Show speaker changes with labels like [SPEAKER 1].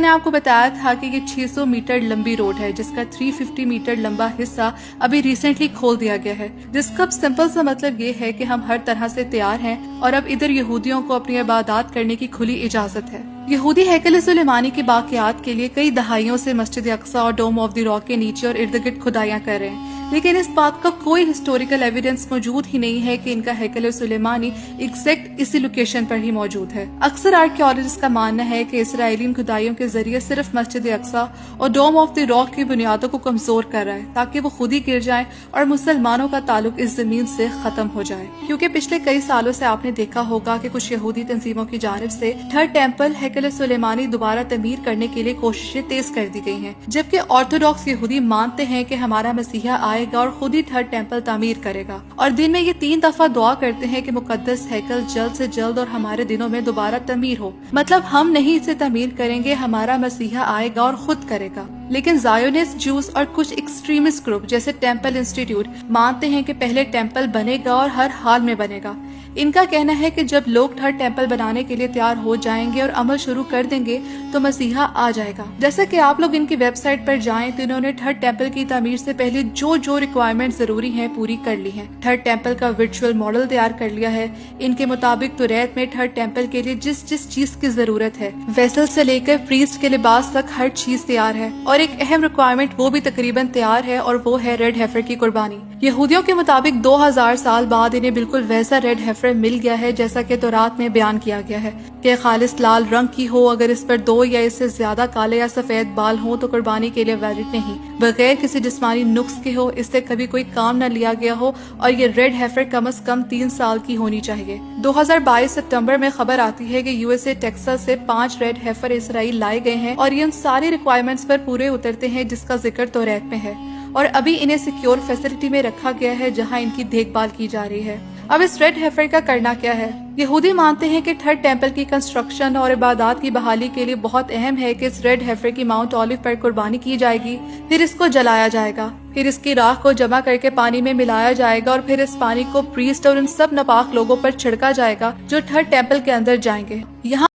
[SPEAKER 1] मैंने आपको बताया था कि ये 600 मीटर लंबी रोड है, जिसका 350 मीटर लंबा हिस्सा अभी रिसेंटली खोल दिया गया है, जिसका सिंपल सा मतलब ये है कि हम हर तरह से तैयार हैं और अब इधर यहूदियों को अपनी इबादत करने की खुली इजाजत है। यहूदी हैकल सुलेमानी की बाकियात के लिए कई दहाइयों से मस्जिद अक्सा और डोम ऑफ द रॉक के नीचे और इर्द गिर्द खुदाइयां कर रहे हैं, लेकिन इस बात का कोई हिस्टोरिकल एविडेंस मौजूद ही नहीं है कि इनका हैकल सुलेमानी एग्जैक्ट इसी लोकेशन पर ही मौजूद है। अक्सर आर्कियोलॉजिस्ट का मानना है कि इसराइली खुदाइयों के जरिए सिर्फ मस्जिद अक्सा और डोम ऑफ द रॉक की बुनियादों को कमजोर कर रहा है, ताकि वो खुद ही गिर जाए और मुसलमानों का ताल्लुक इस जमीन से खत्म हो जाए। क्योंकि पिछले कई सालों से आपने देखा होगा कि कुछ यहूदी तंजीमों की जानिब से थर्ड टेम्पल हैकल सुलेमानी दोबारा तमीर करने के लिए कोशिशें तेज कर दी गई हैं, जबकि ऑर्थोडॉक्स यहूदी मानते हैं कि हमारा मसीहा आएगा और खुद ही थर्ड टेम्पल तामीर करेगा, और दिन में ये 3 दफा दुआ करते हैं कि मुकद्दस हैकल जल्द से जल्द और हमारे दिनों में दोबारा तमीर हो। मतलब हम नहीं इसे तमीर करेंगे, हमारा मसीहा आएगा और खुद करेगा। लेकिन ज़ायोनिस्ट जूस और कुछ एक्सट्रीमिस्ट ग्रुप जैसे टेम्पल इंस्टीट्यूट मानते हैं कि पहले टेम्पल बनेगा और हर हाल में बनेगा। इनका कहना है कि जब लोग थर्ड टेम्पल बनाने के लिए तैयार हो जाएंगे और अमल शुरू कर देंगे तो मसीहा आ जाएगा। जैसे कि आप लोग इनकी वेबसाइट पर जाएं तो इन्होंने थर्ड टेम्पल की तामीर से पहले जो जो रिक्वायरमेंट जरूरी हैं पूरी कर ली हैं। थर्ड टेम्पल का वर्चुअल मॉडल तैयार कर लिया है। इनके मुताबिक तुरैत में थर्ड टेम्पल के लिए जिस जिस चीज की जरूरत है, वेसल से लेकर प्रीस्ट के लिबास तक हर चीज तैयार है, और एक अहम रिक्वायरमेंट वो भी तकरीबन तैयार है, और वो है रेड हेफर की कुर्बानी। यहूदियों के मुताबिक 2000 साल बाद इन्हें बिल्कुल वैसा रेड हेफर मिल गया है जैसा कि तौरात में बयान किया गया है कि खालिस लाल रंग की हो, अगर इस पर 2 या इससे ज्यादा काले या सफेद बाल हो तो कुर्बानी के लिए वैलिड नहीं, बगैर किसी जिस्मानी नुक्स के हो, इससे कभी कोई काम न लिया गया हो, और ये रेड हेफर कम से कम 3 साल की होनी चाहिए। 2022 सितंबर में खबर आती है कि यूएसए टेक्सास से 5 रेड हेफर इसराइल लाए गए हैं और ये उन सारी रिक्वायरमेंट्स पर पूरे उतरते हैं जिसका जिक्र तौरात में है, और अभी इन्हें सिक्योर फैसिलिटी में रखा गया है जहां इनकी देखभाल की जा रही है। अब इस रेड हेफर का करना क्या है? यहूदी मानते हैं कि थर्ड टेम्पल की कंस्ट्रक्शन और इबादत की बहाली के लिए बहुत अहम है कि इस रेड हेफर की माउंट ऑलिव पर कुर्बानी की जाएगी, फिर इसको जलाया जाएगा, फिर इसकी राख को जमा करके पानी में मिलाया जाएगा, और फिर इस पानी को प्रीस्ट और उन सब नापाक लोगों पर छिड़का जाएगा जो थर्ड टेम्पल के अंदर जाएंगे। यहाँ